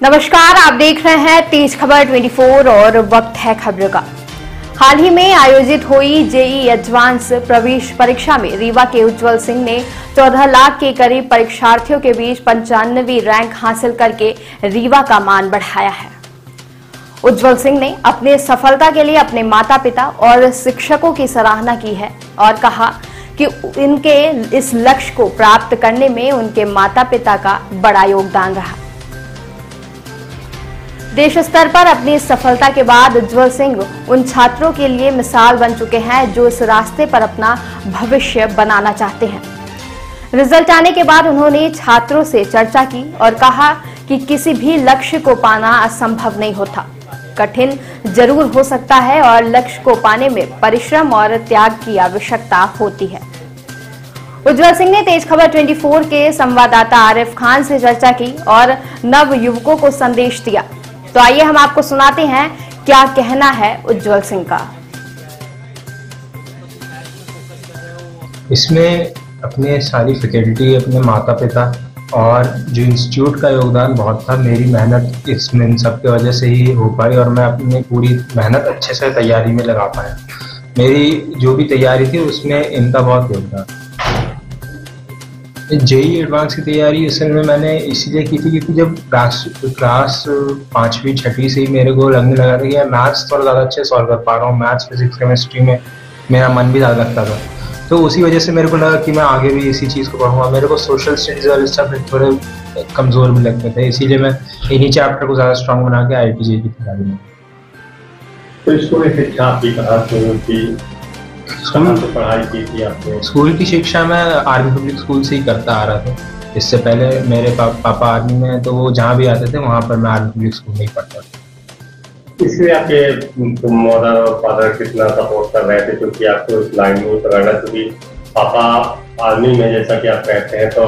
नमस्कार, आप देख रहे हैं तेज खबर 24 और वक्त है खबर का। हाल ही में आयोजित हुई जेईई एडवांस प्रवेश परीक्षा में रीवा के उज्जवल सिंह ने 14 लाख के करीब परीक्षार्थियों के बीच 95वीं रैंक हासिल करके रीवा का मान बढ़ाया है। उज्जवल सिंह ने अपनी सफलता के लिए अपने माता पिता और शिक्षकों की सराहना की है और कहा कि इनके इस लक्ष्य को प्राप्त करने में उनके माता पिता का बड़ा योगदान रहा। देश स्तर पर अपनी सफलता के बाद उज्जवल सिंह उन छात्रों के लिए मिसाल बन चुके हैं जो इस रास्ते पर अपना भविष्य बनाना चाहते हैं। रिजल्ट आने के बाद उन्होंने छात्रों से चर्चा की और कहा कि किसी भी लक्ष्य को पाना असंभव नहीं होता, कठिन जरूर हो सकता है और लक्ष्य को पाने में परिश्रम और त्याग की आवश्यकता होती है। उज्जवल सिंह ने तेज खबर 24 के संवाददाता आरिफ खान से चर्चा की और नव युवकों को संदेश दिया। तो आइए हम आपको सुनाते हैं क्या कहना है उज्जवल सिंह का। इसमें अपने सारी फैकल्टी, अपने माता पिता और जो इंस्टीट्यूट का योगदान बहुत था। मेरी मेहनत इसमें इन सब की वजह से ही हो पाई और मैं अपनी पूरी मेहनत अच्छे से तैयारी में लगा पाया। मेरी जो भी तैयारी थी उसमें इनका बहुत योगदान। जेईई एडवांस की तैयारी असल में मैंने इसलिए की थी क्योंकि जब क्लास 5वीं 6वीं से ही मेरे को लगने लगा था कि मैथ्स थोड़ा ज़्यादा अच्छे सॉल्व कर पा रहा हूँ। मैथ्स, फिजिक्स, केमिस्ट्री में मेरा मन भी ज़्यादा लगता था, तो उसी वजह से मेरे को लगा कि मैं आगे भी इसी चीज़ को पढ़ूंगा। मेरे को सोशल स्टडीज़ और इस सब थोड़े कमज़ोर भी लगते थे, इसीलिए मैं इन्हीं चैप्टर को ज़्यादा स्ट्रॉन्ग बना के IIT जेईई की तैयारी में। तो स्कूल की शिक्षा आपकी कहाँ से पढ़ाई की थी आपने? स्कूल की शिक्षा मैं आर्मी पब्लिक स्कूल से ही करता आ रहा था। इससे पहले मेरे पापा आर्मी में, तो वो जहाँ भी आते थे वहाँ पर मैं आर्मी पब्लिक स्कूल में ही पढ़ता था। इसलिए आपके मदर और फादर कितना सपोर्ट कर रहे थे क्योंकि आपको इस लाइन में उतरना, क्योंकि पापा आर्मी में जैसा कि आप कहते हैं तो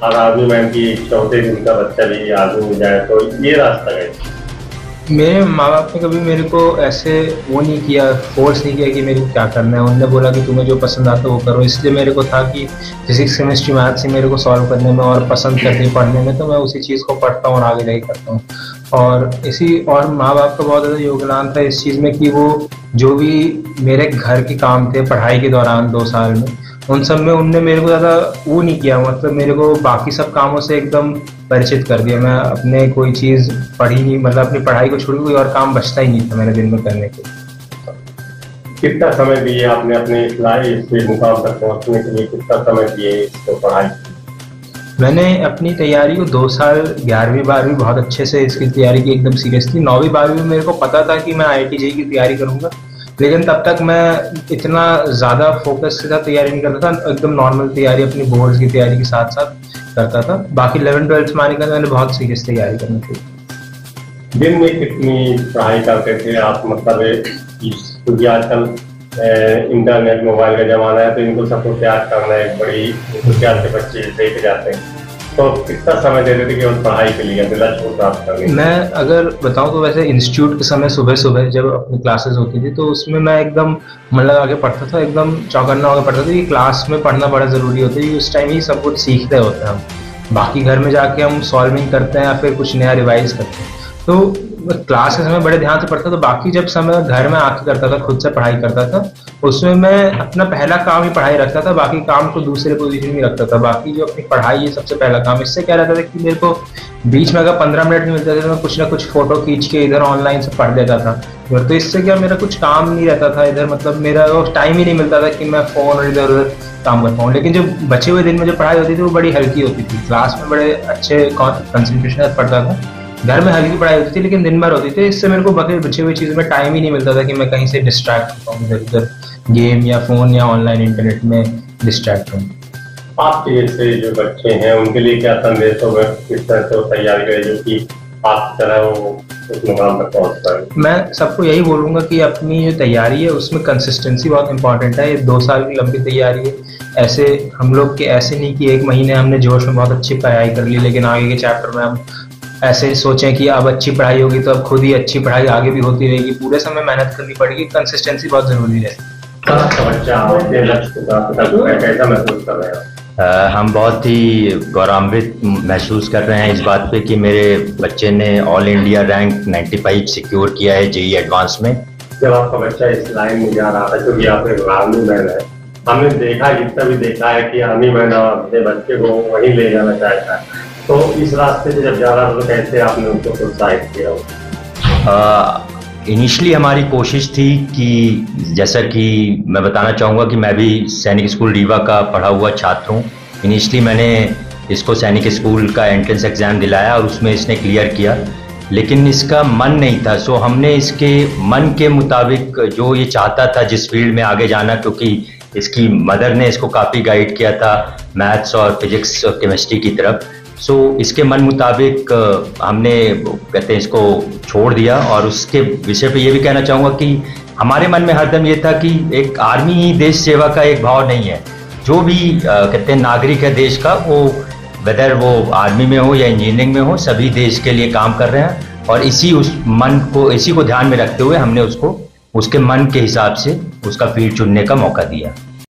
हर आर्मी मैन की इच्छा होती है कि उनका बच्चा भी आर्मी में जाए, तो ये रास्ता है। मेरे माँ बाप ने कभी मेरे को ऐसे वो नहीं किया, फोर्स नहीं किया कि मेरे को क्या करना है। उन्होंने बोला कि तुम्हें जो पसंद आता है वो करो। इसलिए मेरे को था कि फिजिक्स, केमिस्ट्री, मैथ से मेरे को सॉल्व करने में और पसंद करते पढ़ने में, तो मैं उसी चीज़ को पढ़ता हूँ और आगे जाके करता हूँ। और माँ बाप का बहुत ज़्यादा योगदान था इस चीज़ में कि वो जो भी मेरे घर के काम थे पढ़ाई के दौरान 2 साल में, उन सब में उनने मेरे को ज़्यादा वो नहीं किया, मतलब मेरे को बाकी सब कामों से एकदम परिचित कर दिया। मैं अपने कोई चीज़ पढ़ी नहीं, मतलब अपनी पढ़ाई को छोड़ कोई और काम बचता ही नहीं था मेरे दिन में करने के। कितना समय दिए आपने अपने इस मुकाम तक पहुंचने के लिए? कितना समय दिए इसको पढ़ाई? मैंने अपनी तैयारी को 2 साल 11वीं 12वीं बहुत अच्छे से इसकी तैयारी की, एकदम सीरियसली। 9वीं 12वीं में मेरे को पता था कि मैं IIT जेईई की तैयारी करूंगा, लेकिन तब तक मैं इतना ज़्यादा फोकस के साथ तैयारी नहीं करता था। एकदम नॉर्मल तैयारी अपनी बोर्ड्स की तैयारी के साथ साथ करता था। बाकी 11th-12th में आने के बाद मैंने बहुत सीरियस तैयारी करनी थी। दिन में कितनी पढ़ाई करते थे आप? मतलब क्योंकि आजकल इंटरनेट, मोबाइल का जमाना है, तो इनको सबको त्याग करना है, बड़ी होशियार से बच्चे देखे जाते हैं, तो कितना समय देते थे केवल पढ़ाई के लिए लक्ष्य को प्राप्त करने? मैं अगर बताऊं तो वैसे इंस्टीट्यूट के समय सुबह जब अपनी क्लासेस होती थी तो उसमें मैं एकदम मन लगा के पढ़ता था, एकदम चौकन्ना होकर पढ़ता था कि क्लास में पढ़ना बड़ा ज़रूरी होता है। उस टाइम ही सब कुछ सीखते होते हैं हम, बाकी घर में जाके हम सॉल्विंग करते हैं या फिर कुछ नया रिवाइज करते हैं। तो क्लास के समय बड़े ध्यान से पढ़ता था। बाकी जब समय घर में आके करता था, खुद से पढ़ाई करता था, उसमें मैं अपना पहला काम ही पढ़ाई रखता था, बाकी काम को दूसरे पोजीशन में रखता था। बाकी जो अपनी पढ़ाई है सबसे पहला काम। इससे क्या रहता था कि मेरे को बीच में अगर 15 मिनट नहीं मिलते थे तो मैं कुछ ना कुछ फोटो खींच के इधर ऑनलाइन से पढ़ लेता था। तो इससे क्या मेरा कुछ काम नहीं रहता था इधर, मतलब मेरा वो टाइम ही नहीं मिलता था कि मैं फ़ोन और इधर उधर काम कर पाऊँ। लेकिन जो बचे हुए दिन में जो पढ़ाई होती थी वो बड़ी हल्की होती थी। क्लास में बड़े अच्छे कंसंट्रेशन पढ़ता था, घर में हल्की पढ़ाई होती थी लेकिन दिन भर होती थी। इससे मेरे को बचे हुई चीज़ों में टाइम ही नहीं मिलता था कि मैं कहीं से डिस्ट्रैक्ट हो पाऊँ, इधर उधर गेम या फ़ोन या ऑनलाइन इंटरनेट में डिस्ट्रैक्ट हूँ। आपके जैसे जो बच्चे हैं उनके लिए क्या संदेश होगा, किस तरह से तैयारी करें जो कि आप तरह वो उस मुकाम तक पहुँच पाए? मैं सबको यही बोलूँगा कि अपनी जो तैयारी है उसमें कंसिस्टेंसी बहुत इंपॉर्टेंट है। ये 2 साल की लंबी तैयारी है। ऐसे हम लोग के ऐसे नहीं कि 1 महीने हमने जोश में बहुत अच्छी पढ़ाई कर ली, लेकिन आगे के चैप्टर में हम ऐसे सोचें कि अब अच्छी पढ़ाई होगी तो अब खुद ही अच्छी पढ़ाई आगे भी होती रहेगी। पूरे समय मेहनत करनी पड़ेगी, कंसिस्टेंसी बहुत ज़रूरी है। बच्चा अपने लक्ष्य को प्राप्त करने में कैसा महसूस कर रहे हैं? हम बहुत ही गौरवान्वित महसूस कर रहे हैं इस बात पे कि मेरे बच्चे ने ऑल इंडिया रैंक 95 सिक्योर किया है जेईई एडवांस में। जब आपका बच्चा इस लाइन में जा रहा था, क्योंकि आप एक आर्मी मैन है, हमने देखा जितना भी देखा है कि आर्मी मैन अपने बच्चे को वहीं ले जाना चाहता है, तो इस रास्ते से जब जा रहा था तो कैसे आपने उनको प्रोत्साहित किया? इनिशियली हमारी कोशिश थी कि जैसा कि मैं बताना चाहूँगा कि मैं भी सैनिक स्कूल रीवा का पढ़ा हुआ छात्र हूँ। इनिशियली मैंने इसको सैनिक स्कूल का एंट्रेंस एग्ज़ाम दिलाया और उसमें इसने क्लियर किया, लेकिन इसका मन नहीं था। सो हमने इसके मन के मुताबिक जो ये चाहता था जिस फील्ड में आगे जाना, क्योंकि इसकी मदर ने इसको काफ़ी गाइड किया था मैथ्स और फिजिक्स और केमिस्ट्री की तरफ। सो इसके मन मुताबिक हमने कहते हैं इसको छोड़ दिया। और उसके विषय पे ये भी कहना चाहूँगा कि हमारे मन में हरदम ये था कि एक आर्मी ही देश सेवा का एक भाव नहीं है। जो भी कहते हैं नागरिक है देश का, वो वेदर वो आर्मी में हो या इंजीनियरिंग में हो, सभी देश के लिए काम कर रहे हैं। और इसी को ध्यान में रखते हुए हमने उसको उसके मन के हिसाब से उसका फील्ड चुनने का मौका दिया।